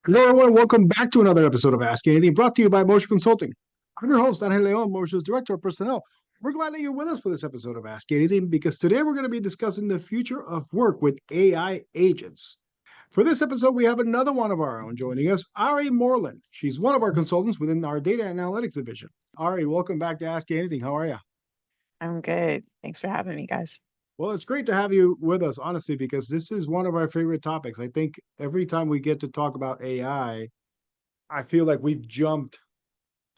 Hello, everyone. Welcome back to another episode of ASCII Anything, brought to you by Moser Consulting. I'm your host, Angel Leon, Moser's Director of Personnel. We're glad that you're with us for this episode of ASCII Anything because today we're going to be discussing the future of work with AI agents. For this episode, we have another one of our own joining us, Ari Moreland. She's one of our consultants within our data analytics division. Ari, welcome back to ASCII Anything. How are you? I'm good. Thanks for having me, guys. Well, it's great to have you with us, honestly, because this is one of our favorite topics. I think every time we get to talk about I feel like we've jumped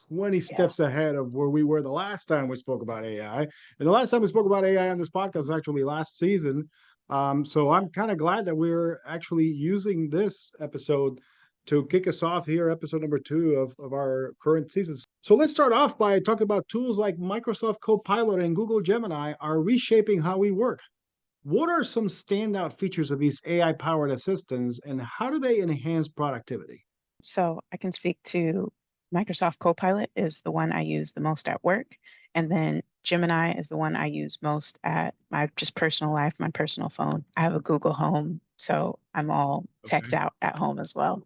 20 Yeah. steps ahead of where we were the last time we spoke about AI. And the last time we spoke about AI on this podcast was actually last season. So I'm kind of glad that we're actually using this episode to kick us off here, episode number two of our current season. So let's start off by talking about tools like Microsoft Copilot and Google Gemini are reshaping how we work. What are some standout features of these AI powered assistants and how do they enhance productivity? So I can speak to Microsoft Copilot is the one I use the most at work. And then Gemini is the one I use most at my just personal life, my personal phone. I have a Google Home, so I'm all teched Okay. out at home as well.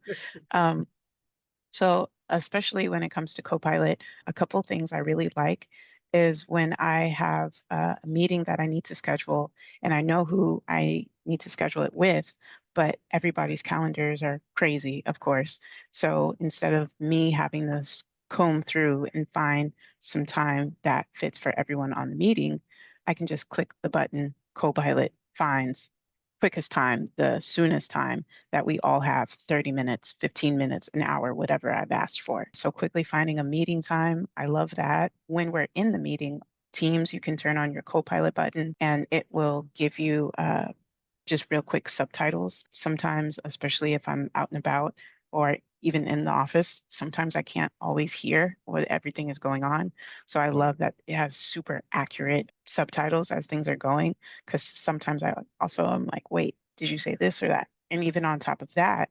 Um, So, especially when it comes to Copilot, a couple things I really like is when I have a meeting that I need to schedule and I know who I need to schedule it with, but everybody's calendars are crazy, of course. So instead of me having to comb through and find some time that fits for everyone on the meeting, I can just click the button, Copilot finds quickest time, the soonest time that we all have 30 minutes, 15 minutes, an hour, whatever I've asked for. So quickly finding a meeting time. I love that. When we're in the meeting, Teams, you can turn on your Copilot button and it will give you just real quick subtitles. Sometimes, especially if I'm out and about or even in the office, sometimes I can't always hear what everything is going on. So I love that it has super accurate subtitles as things are going, because sometimes I also am like, wait, did you say this or that? And even on top of that,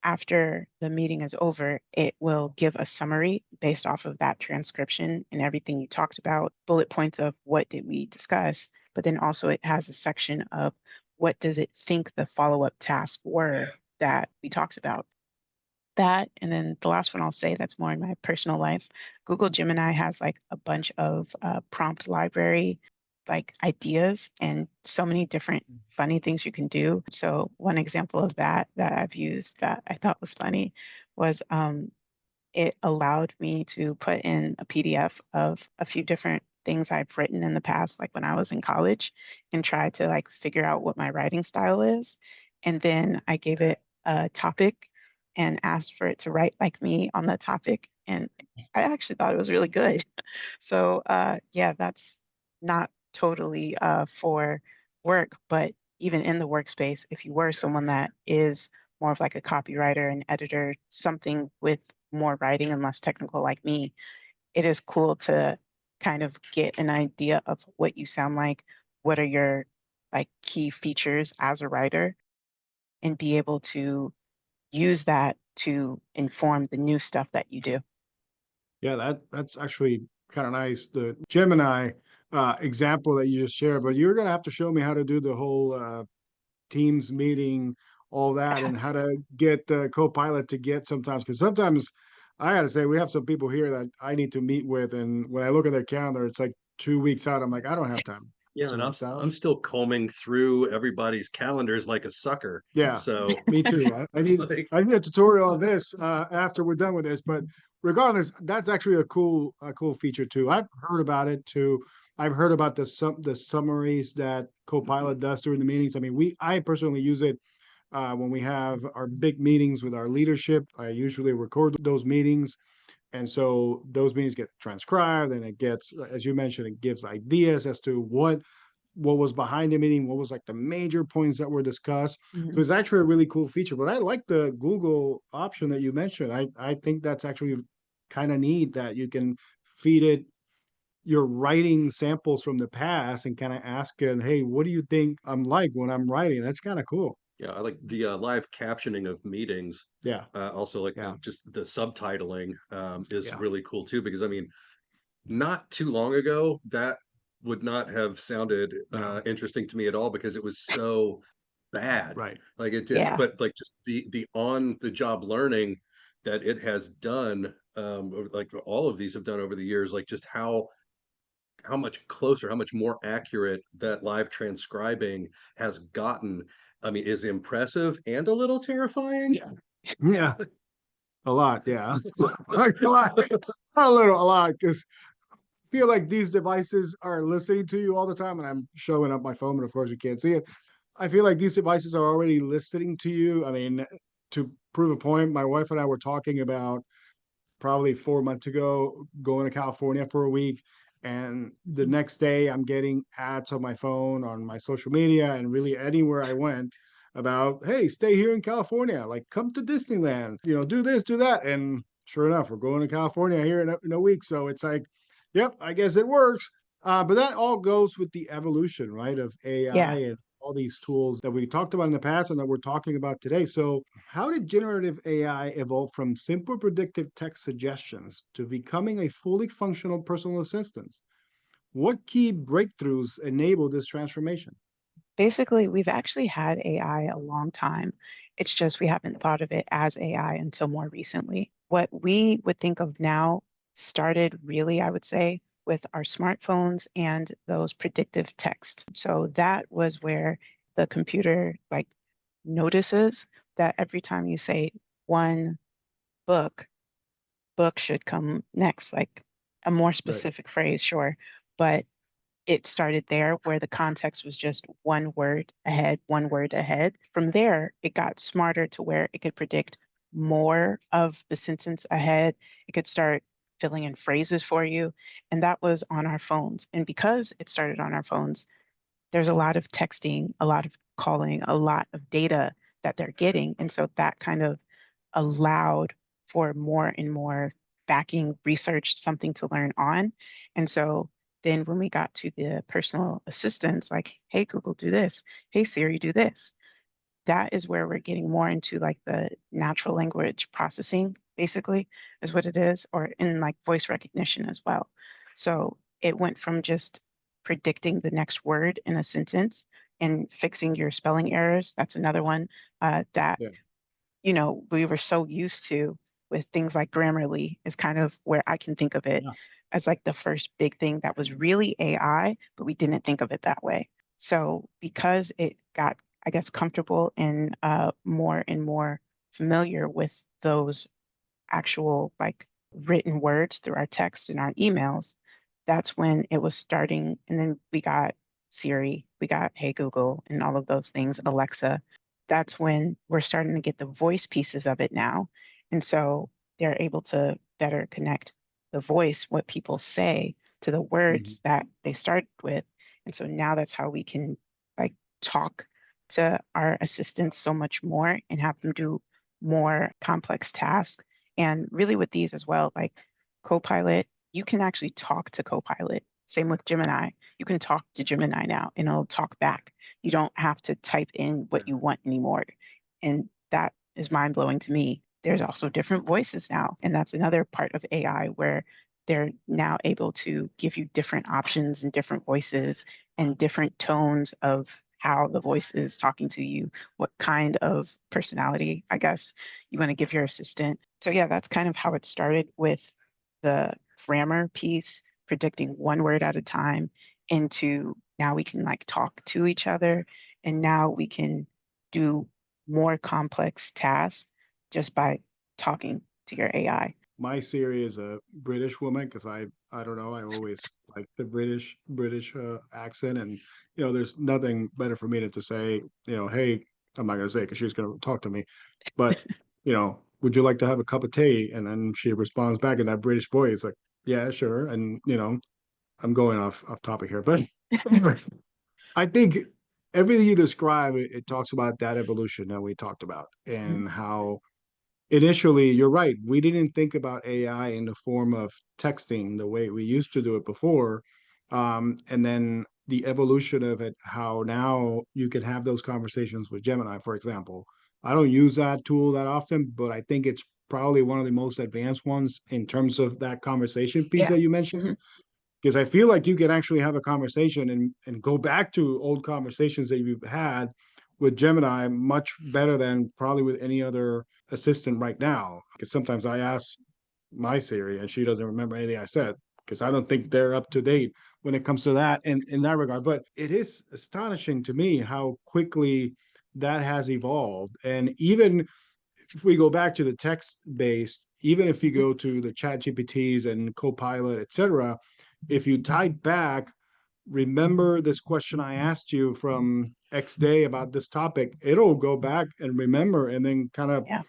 after the meeting is over, it will give a summary based off of that transcription and everything you talked about, bullet points of what did we discuss, but then also it has a section of what does it think the follow-up tasks were that we talked about. That, and then the last one I'll say that's more in my personal life. Google Gemini has like a bunch of prompt library like ideas and so many different funny things you can do. So one example of that I've used that I thought was funny was it allowed me to put in a PDF of a few different things I've written in the past, like when I was in college, and try to like figure out what my writing style is. And then I gave it a topic and asked for it to write like me on the topic. And I actually thought it was really good. So yeah, that's not totally for work, but even in the workspace, if you were someone that is more of like a copywriter, an editor, something with more writing and less technical like me, it is cool to kind of get an idea of what you sound like, what are your like key features as a writer, and be able to use that to inform the new stuff that you do. Yeah, that's actually kind of nice. The Gemini example that you just shared, but you're gonna have to show me how to do the whole Teams meeting, all that, and how to get Copilot to get sometimes because sometimes I gotta say we have some people here that I need to meet with, and when I look at their calendar, it's like 2 weeks out. I'm like, I don't have time. Yeah, Two and I'm weeks out. I'm still combing through everybody's calendars like a sucker. Yeah, So me too. like I need a tutorial on this after we're done with this. But regardless, that's actually a cool feature too. I've heard about it too. I've heard about the summaries that Copilot does during the meetings. I mean, I personally use it when we have our big meetings with our leadership. I usually record those meetings, and so those meetings get transcribed, and it gets, as you mentioned, it gives ideas as to what was behind the meeting, what was like the major points that were discussed. So Mhm. it's actually a really cool feature. But I like the Google option that you mentioned. I think that's actually kind of neat that you can feed it your writing samples from the past and kind of ask it, hey, what do you think I'm like when I'm writing? That's kind of cool. yeah, I like the live captioning of meetings. Yeah, Also like yeah, just the subtitling is yeah. really cool too because I mean, not too long ago that would not have sounded No. interesting to me at all because it was so bad. Right. Like it did, Yeah. but like just the on the job learning that it has done, like all of these have done over the years, like just how much closer, how much more accurate that live transcribing has gotten. I mean, is impressive and a little terrifying. Yeah. Yeah. A lot. Yeah. Like a lot. Not a little, a lot. Because I feel like these devices are listening to you all the time. And I'm showing up my phone, but of course you can't see it. I feel like these devices are already listening to you. I mean, to prove a point, my wife and I were talking about probably 4 months ago, going to California for a week. And the next day, I'm getting ads on my phone, on my social media, and really anywhere I went about, hey, stay here in California, like come to Disneyland, do this, do that. And sure enough, we're going to California here in a week. So it's like, yep, I guess it works. But that all goes with the evolution, right, of AI Yeah. and all these tools that we talked about in the past and that we're talking about today. So, how did generative AI evolve from simple predictive text suggestions to becoming a fully functional personal assistant? What key breakthroughs enabled this transformation? Basically, we've actually had AI a long time. It's just we haven't thought of it as AI until more recently. What we would think of now started really, I would say, with our smartphones and those predictive text. So that was where the computer like notices that every time you say one book, book should come next, like a more Right. specific phrase, sure. But it started there where the context was just one word ahead, one word ahead. From there, it got smarter to where it could predict more of the sentence ahead. It could start filling in phrases for you. And that was on our phones. And because it started on our phones, there's a lot of texting, a lot of calling, a lot of data that they're getting. And so that kind of allowed for more and more backing research, something to learn on. And so then when we got to the personal assistants, like, hey, Google, do this. Hey, Siri, do this. That is where we're getting more into like the natural language processing, basically, is what it is, or in like voice recognition as well. So it went from just predicting the next word in a sentence and fixing your spelling errors. That's another one that Yeah. we were so used to with things like Grammarly is kind of where I can think of it Yeah. as like the first big thing that was really AI, but we didn't think of it that way. So because it got, I guess, comfortable and more and more familiar with those actual like written words through our texts and our emails, that's when it was starting. And then we got Siri, we got Hey Google, and all of those things, Alexa. That's when we're starting to get the voice pieces of it now. And so they're able to better connect the voice, what people say, to the Mhm. words that they started with. And so now that's how we can like talk to our assistants so much more and have them do more complex tasks. And really with these as well, like Copilot, you can actually talk to Copilot. Same with Gemini. You can talk to Gemini now and it'll talk back. You don't have to type in what you want anymore. And that is mind blowing to me. There's also different voices now. And that's another part of AI where they're now able to give you different options and different voices and different tones of how the voice is talking to you, what kind of personality, I guess, you want to give your assistant. So yeah, that's kind of how it started with the grammar piece, predicting one word at a time, into now we can like talk to each other, and now we can do more complex tasks just by talking to your AI. My Siri is a British woman because I don't know, I always like the British accent, and there's nothing better for me than to say, hey, I'm not gonna say because she's gonna talk to me, but would you like to have a cup of tea? And then she responds back in that British voice, like, yeah, sure. And I'm going off topic here, but I think everything you describe, it talks about that evolution that we talked about Mhm. and how initially, you're right. We didn't think about AI in the form of texting the way we used to do it before. And then the evolution of it, how now you can have those conversations with Gemini, for example. I don't use that tool that often, but I think it's probably one of the most advanced ones in terms of that conversation piece Yeah. that you mentioned. Mhm. Because I feel like you can actually have a conversation and go back to old conversations that you've had with Gemini much better than probably with any other assistant right now. Because sometimes I ask my Siri and she doesn't remember anything I said because I don't think they're up to date when it comes to that in that regard. But it is astonishing to me how quickly that has evolved. And even if we go back to the text based, even if you go to the chat GPTs and Copilot, etc., if you type back, remember this question I asked you from X day about this topic, it'll go back and remember and then kind of Yeah.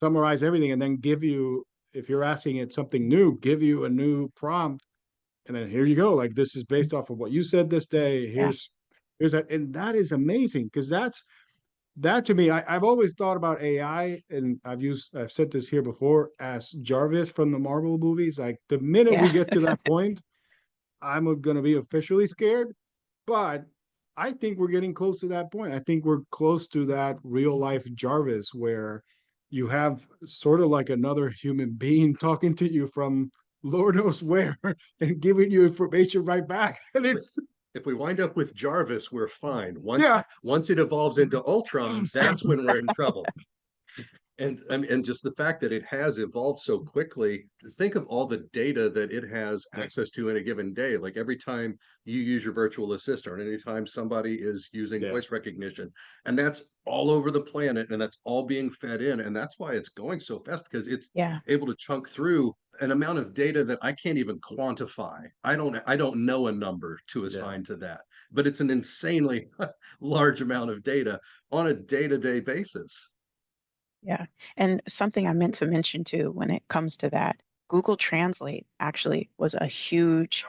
summarize everything and then give you, if you're asking it something new, give you a new prompt. And then here you go. Like, this is based off of what you said this day. Yeah. Here's that. And that is amazing because that to me, I've always thought about AI, and I've said this here before, as Jarvis from the Marvel movies. Like, the minute we Yeah. get to that point, I'm going to be officially scared. But I think we're getting close to that point. I think we're close to that real life Jarvis where you have sort of like another human being talking to you from Lord knows where and giving you information right back. And it's, If we wind up with Jarvis, we're fine. yeah, Once it evolves into Ultron, that's when we're in trouble. And just the fact that it has evolved so quickly, think of all the data that it has access to in a given day. Like every time you use your virtual assistant, or anytime somebody is using Yeah. voice recognition, and that's all over the planet, and that's all being fed in, and that's why it's going so fast because it's Yeah. able to chunk through an amount of data that I can't even quantify. I don't know a number to assign to that, but it's an insanely large amount of data on a day-to-day basis. Yeah. And something I meant to mention too, when it comes to that, Google Translate actually was a huge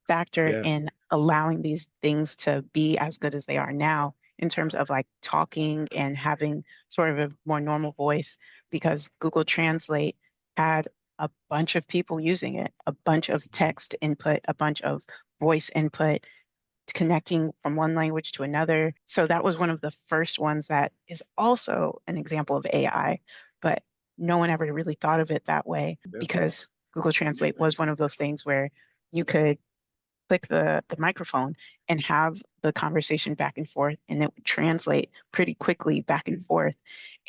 factor yes, in allowing these things to be as good as they are now in terms of like talking and having sort of a more normal voice, because Google Translate had a bunch of people using it, a bunch of text input, a bunch of voice input, connecting from one language to another. So that was one of the first ones that is also an example of AI, but no one ever really thought of it that way because Google Translate was one of those things where you could click the microphone and have the conversation back and forth, and it would translate pretty quickly back and forth.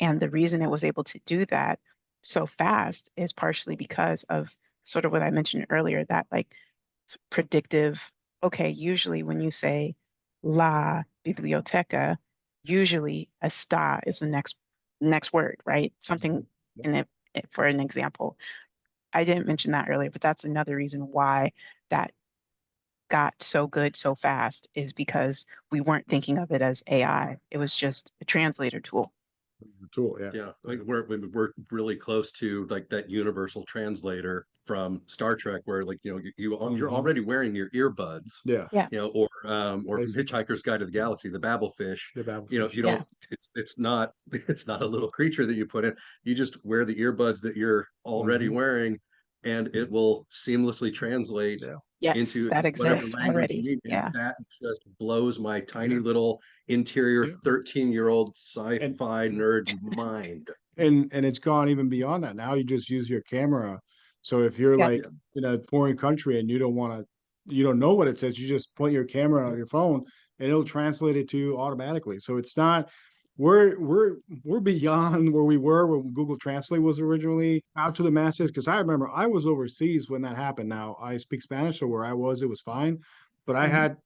And the reason it was able to do that so fast is partially because of sort of what I mentioned earlier, that like predictive, okay, usually when you say la biblioteca, usually a sta is the next word, right? Something in it for an example. I didn't mention that earlier, but that's another reason why that got so good so fast is because we weren't thinking of it as AI. It was just a translator tool. tool. Yeah. Yeah, like we're really close to like that universal translator from Star Trek, where like you're already wearing your earbuds, Yeah. Yeah. Or from Hitchhiker's Guide to the Galaxy, the Babelfish. The Babel You fish. don't. It's not it's not a little creature that you put in. You just wear the earbuds that you're already wearing, and it will seamlessly translate Yeah. Yes, into that whatever exists language you already. need. And Yeah. that just blows my tiny little interior Yeah. 13-year-old And sci-fi nerd mind. and it's gone even beyond that. Now you just use your camera. So if you're Yep. like in a foreign country and you don't know what it says, you just point your camera on your phone and it'll translate it to you automatically. So it's not, we're beyond where we were when Google Translate was originally out to the masses. Because I remember I was overseas when that happened. Now I speak Spanish, so where I was, it was fine. But I Mhm. had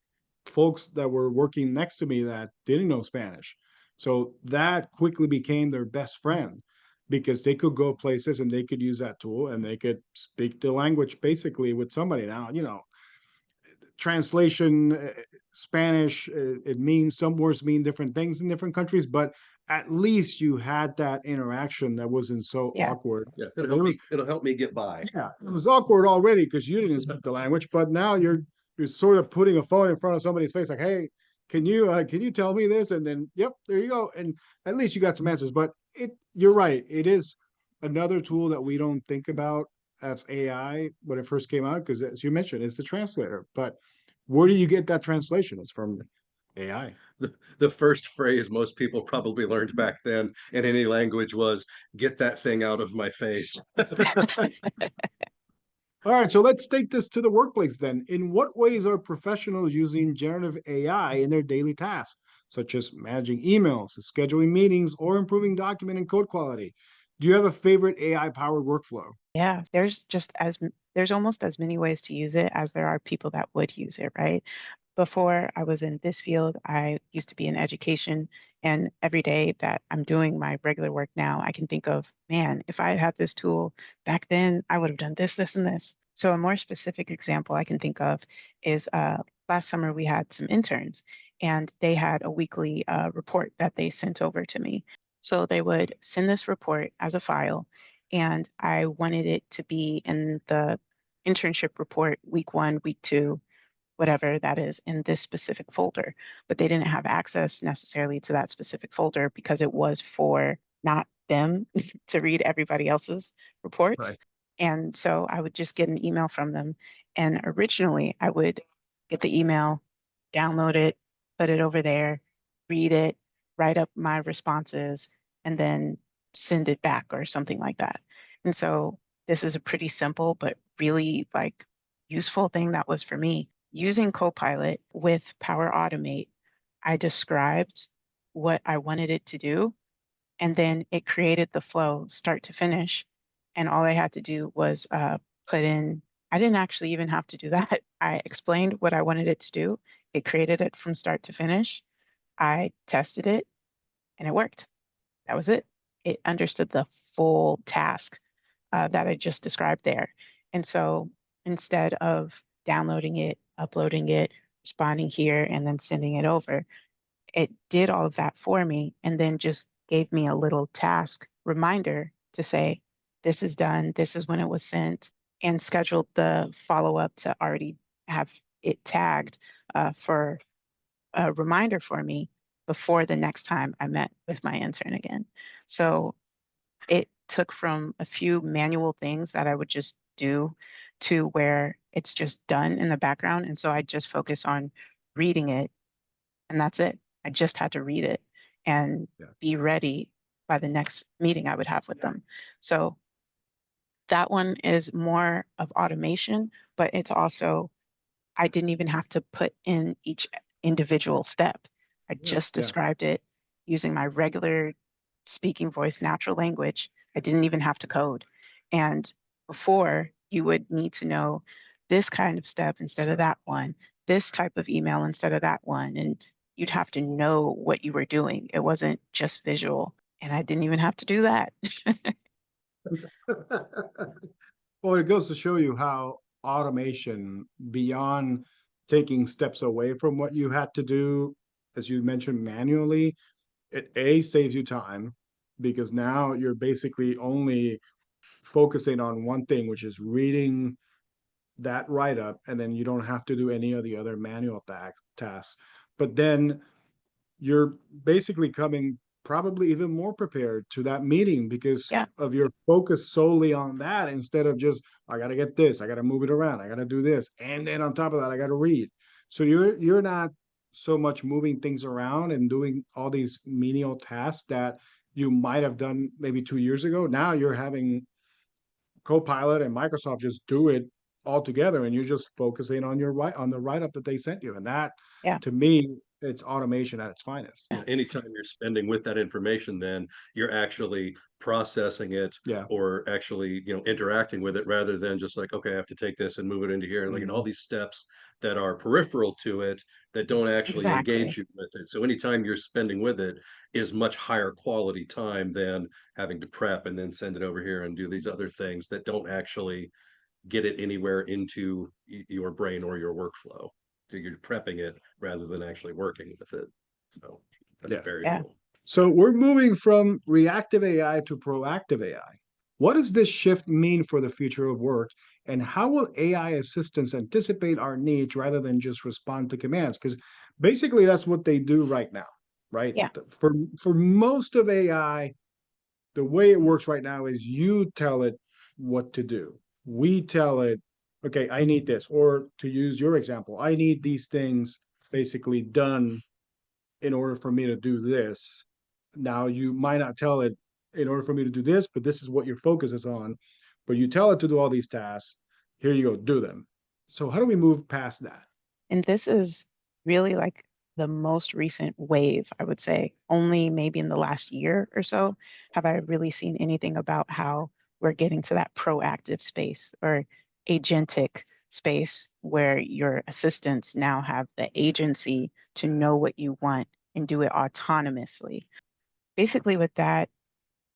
folks that were working next to me that didn't know Spanish. So that quickly became their best friend because they could go places and they could use that tool and they could speak the language basically with somebody. Now, translation, Spanish, it means some words mean different things in different countries, but at least you had that interaction that wasn't so Yeah. awkward. Yeah, it'll help me get by. Yeah, it was awkward already because you didn't speak the language, but now you're sort of putting a phone in front of somebody's face, like, hey, can you tell me this? And then, yep, there you go. And at least you got some answers. But you're right, it is another tool that we don't think about as AI when it first came out, because as you mentioned, it's the translator. But where do you get that translation? It's from AI. The first phrase most people probably learned back then in any language was "Get that thing out of my face." All right, so let's take this to the workplace then. In what ways are professionals using generative AI in their daily tasks? such as managing emails, scheduling meetings, or improving document and code quality. Do you have a favorite AI-powered workflow? Yeah, there's almost as many ways to use it as there are people that would use it, right? Before I was in this field, I used to be in education, and every day that I'm doing my regular work now, I can think of, man, if I had had this tool back then, I would have done this, this, and this. So a more specific example I can think of is last summer we had some interns, and they had a weekly report that they sent over to me. So they would send this report as a file, and I wanted it to be in the internship report, week 1, week 2, whatever that is, in this specific folder. But they didn't have access necessarily to that specific folder because it was for not them to read everybody else's reports. Right. And so I would just get an email from them. And originally I would get the email, download it, put it over there, read it, write up my responses, and then send it back or something like that. And so this is a pretty simple but really like useful thing that was for me. Using Copilot with Power Automate, I described what I wanted it to do, and then it created the flow start to finish. And all I had to do was put in, I didn't actually even have to do that. I explained what I wanted it to do. It created it from start to finish. I tested it and it worked. That was it. It understood the full task that I just described there. And so instead of downloading it, uploading it, responding here, and then sending it over, it did all of that for me and then just gave me a little task reminder to say, this is done, this is when it was sent, and scheduled the follow up to already have it tagged for a reminder for me before the next time I met with my intern again. So it took from a few manual things that I would just do to where it's just done in the background. And so I just focus on reading it, and that's it. I just had to read it and Yeah. be ready by the next meeting I would have with them. So that one is more of automation, but it's also, I didn't even have to put in each individual step. I just Yeah. described it using my regular speaking voice, natural language. I didn't even have to code. And before, you would need to know this kind of step instead of that one, this type of email instead of that one. And you'd have to know what you were doing. It wasn't just visual. And I didn't even have to do that. Well, it goes to show you how automation, beyond taking steps away from what you had to do, as you mentioned, manually, it saves you time because now you're basically only focusing on one thing, which is reading that write up, and then you don't have to do any of the other manual tasks. But then you're basically coming probably even more prepared to that meeting because Yeah. of your focus solely on that instead of just, I got to get this, I got to move it around, I got to do this, and then on top of that I got to read. So you're not so much moving things around and doing all these menial tasks that you might have done maybe 2 years ago. Now you're having Copilot and Microsoft just do it all together, and you're just focusing on the write up that they sent you. And that, Yeah. to me, it's automation at its finest. Yeah, anytime you're spending with that information, then you're actually processing it Yeah. or actually, interacting with it rather than just like, okay, I have to take this and move it into here. And like, and all these steps that are peripheral to it that don't actually engage Exactly. you with it. So anytime you're spending with it is much higher quality time than having to prep and then send it over here and do these other things that don't actually get it anywhere into your brain or your workflow. So you're prepping it rather than actually working with it. So that's Yeah. very Yeah. cool. So we're moving from reactive AI to proactive AI. What does this shift mean for the future of work? And how will AI assistants anticipate our needs rather than just respond to commands? Because basically that's what they do right now, right? Yeah. For most of AI, the way it works right now is you tell it what to do. We tell it, okay, I need this. Or to use your example, I need these things basically done in order for me to do this. Now, you might not tell it in order for me to do this, but this is what your focus is on. But you tell it to do all these tasks. Here you go, do them. So how do we move past that? And this is really like the most recent wave, I would say. Only maybe in the last year or so have I really seen anything about how we're getting to that proactive space or agentic space where your assistants now have the agency to know what you want and do it autonomously. Basically, with that,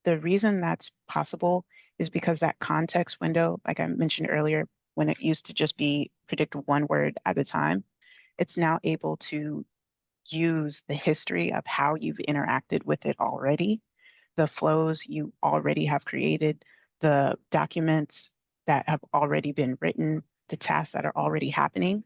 the reason that's possible is because that context window, like I mentioned earlier, when it used to just be predict one word at a time, it's now able to use the history of how you've interacted with it already, the flows you already have created, the documents that have already been written, the tasks that are already happening.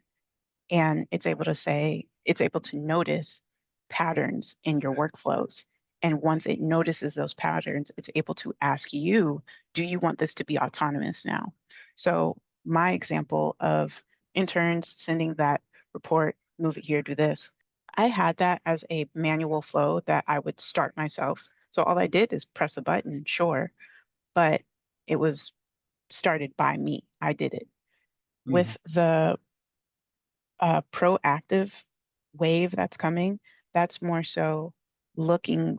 And it's able to notice patterns in your workflows. And once it notices those patterns, it's able to ask you, do you want this to be autonomous now? So my example of interns sending that report, move it here, do this. I had that as a manual flow that I would start myself. So all I did is press a button, sure, but it was started by me. I did it. Mhm. With the proactive wave that's coming, that's more so looking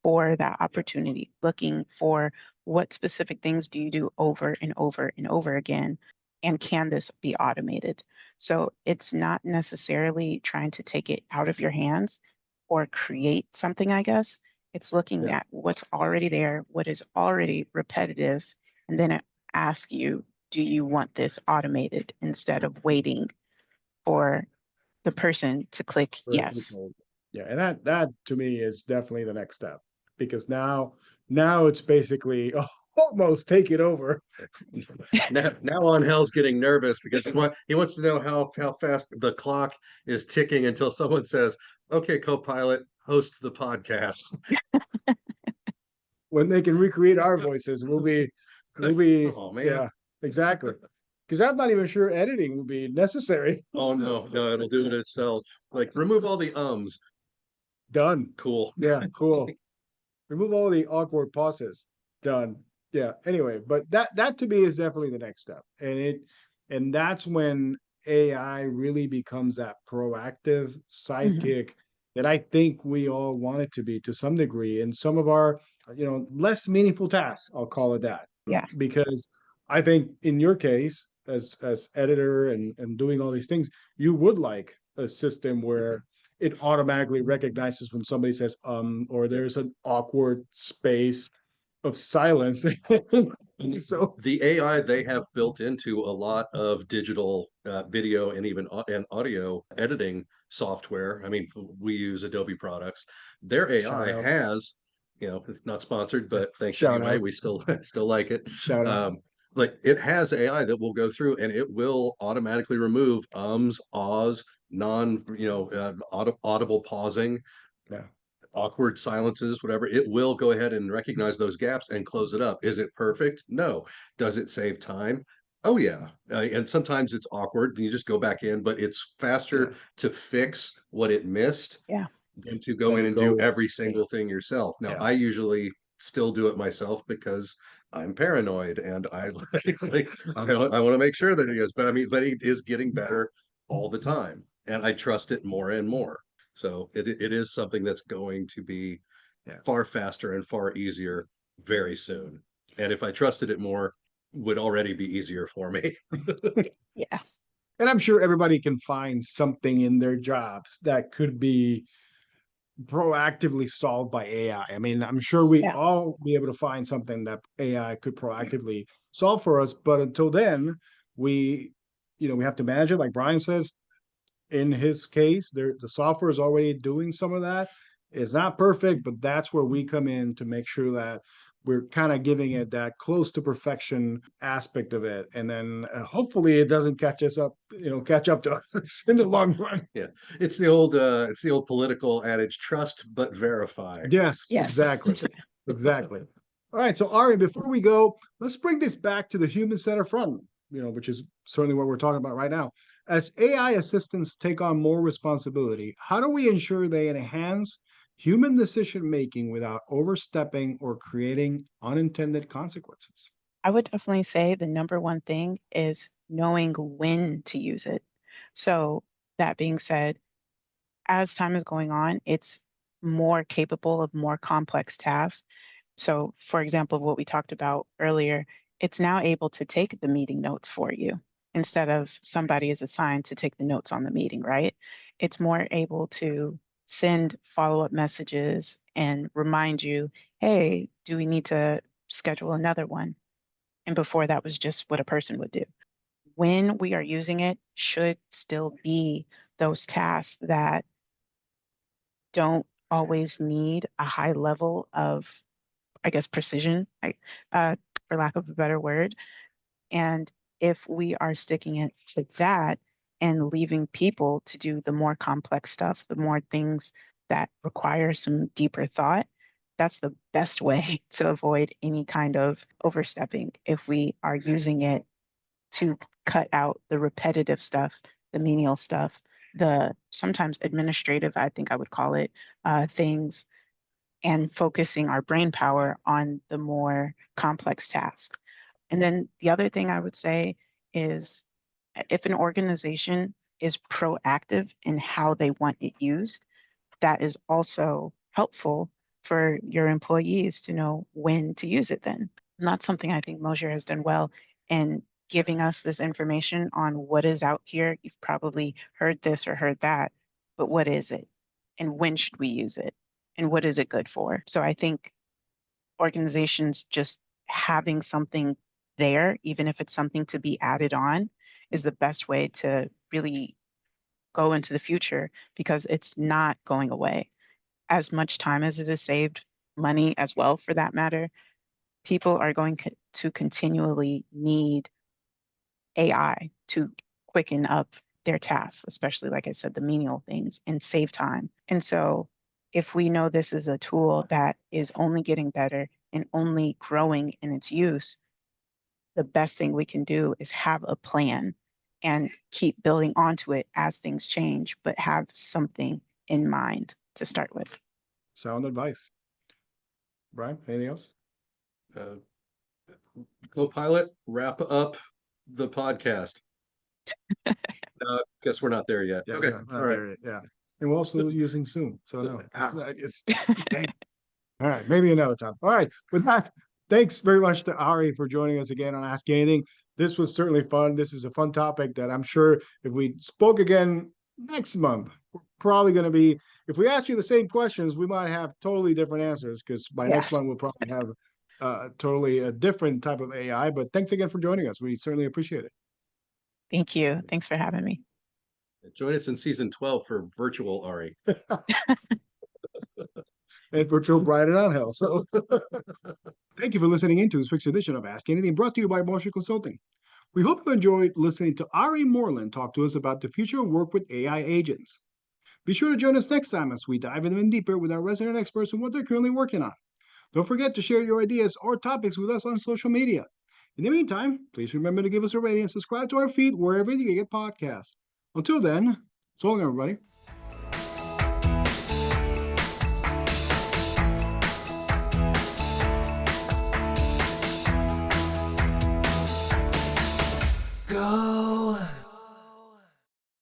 for that opportunity, looking for what specific things do you do over and over and over again, and can this be automated? So it's not necessarily trying to take it out of your hands or create something, I guess. It's looking Yeah. at what's already there, what is already repetitive, and then it asks you, do you want this automated instead of waiting for the person to click yes. Yeah, and that to me is definitely the next step, because now it's basically almost take it over. Now on Hell's getting nervous because he wants to know how fast the clock is ticking until someone says, "Okay, co-pilot, host the podcast." When they can recreate our voices, we'll be Oh man. yeah, exactly. Because I'm not even sure editing will be necessary. Oh no, it'll do it itself. Like remove all the ums. Done. Cool. Yeah, cool. Remove all the awkward pauses. Done. Yeah. Anyway, but that to me is definitely the next step. And that's when AI really becomes that proactive Mhm. sidekick that I think we all want it to be to some degree in some of our, less meaningful tasks, I'll call it that. Yeah. Because I think in your case, as editor and doing all these things, you would like a system where it automatically recognizes when somebody says or there's an awkward space of silence. So The AI they have built into a lot of digital video and even and audio editing software. I mean, we use Adobe products. Their shout AI out, has, not sponsored, but thanks shout anyway. out, We still like it. shout out. Like it has AI that will go through and it will automatically remove ahs, audible pausing, Yeah, awkward silences, whatever. It will go ahead and recognize those gaps and close it up. Is it perfect? No. Does it save time? Oh yeah. And sometimes it's awkward and you just go back in, but it's faster yeah. to fix what it missed Yeah. than to go in Then and do go. every single thing yourself. Now, Yeah, I usually still do it myself because I'm paranoid and I like, I want to make sure that it is, but I mean, but it is getting better all the time and I trust it more and more. So it is something that's going to be yeah. far faster and far easier very soon. And if I trusted it more, would already be easier for me. Yeah. And I'm sure everybody can find something in their jobs that could be proactively solved by AI. I mean, I'm sure we Yeah. all be able to find something that AI could proactively solve for us. But until then, we have to manage it. Like Brian says, in his case, the software is already doing some of that. It's not perfect, but that's where we come in to make sure that we're kind of giving it that close to perfection aspect of it, and then hopefully it doesn't catch up to us in the long run. Yeah. It's the old political adage, trust but verify. Yes, Yes. exactly, exactly. All right, so Ari, before we go, let's bring this back to the human center front, which is certainly what we're talking about right now. As AI assistants take on more responsibility, how do we ensure they enhance human decision making without overstepping or creating unintended consequences? I would definitely say the number one thing is knowing when to use it. So that being said, as time is going on, it's more capable of more complex tasks. So, for example, what we talked about earlier, it's now able to take the meeting notes for you instead of somebody is assigned to take the notes on the meeting, right? It's more able to send follow-up messages and remind you, hey, do we need to schedule another one? And before that was just what a person would do. When we are using it, should still be those tasks that don't always need a high level of, I guess, precision, uh, for lack of a better word. And if we are sticking it to that and leaving people to do the more complex stuff, the more things that require some deeper thought, that's the best way to avoid any kind of overstepping if we are using it to cut out the repetitive stuff, the menial stuff, the sometimes administrative, I think I would call it, things, and focusing our brain power on the more complex tasks. And then the other thing I would say is if an organization is proactive in how they want it used, that is also helpful for your employees to know when to use it then. And that's something I think Moser has done well in giving us this information on what is out here. You've probably heard this or heard that, but what is it? And when should we use it? And what is it good for? So I think organizations just having something there, even if it's something to be added on, is the best way to really go into the future because it's not going away. As much time as it has saved, money as well for that matter, people are going to continually need AI to quicken up their tasks, especially, like I said, the menial things and save time. And so if we know this is a tool that is only getting better and only growing in its use, the best thing we can do is have a plan and keep building onto it as things change, but have something in mind to start with. Sound advice. Brian, anything else? Uh, Copilot, wrap up the podcast. Guess we're not there yet. Yeah, Okay. not All right. there yet, yeah. And we're also using Zoom, so no. All right, maybe another time. All right, with that, thanks very much to Ari for joining us again on Ask Anything. This was certainly fun. This is a fun topic that I'm sure if we spoke again next month, we're probably going to be, if we ask you the same questions, we might have totally different answers because by next month we'll probably have totally a different type of AI. But thanks again for joining us. We certainly appreciate it. Thank you. Thanks for having me. Join us in season 12 for virtual Ari. And virtual Brian and Angel. So thank you for listening in to this week's edition of Ask Anything, brought to you by Moser Consulting. We hope you enjoyed listening to Ari Moreland talk to us about the future of work with AI agents. Be sure to join us next time as we dive in deeper with our resident experts on what they're currently working on. Don't forget to share your ideas or topics with us on social media. In the meantime, please remember to give us a rating and subscribe to our feed wherever you get podcasts. Until then, so long, everybody. Go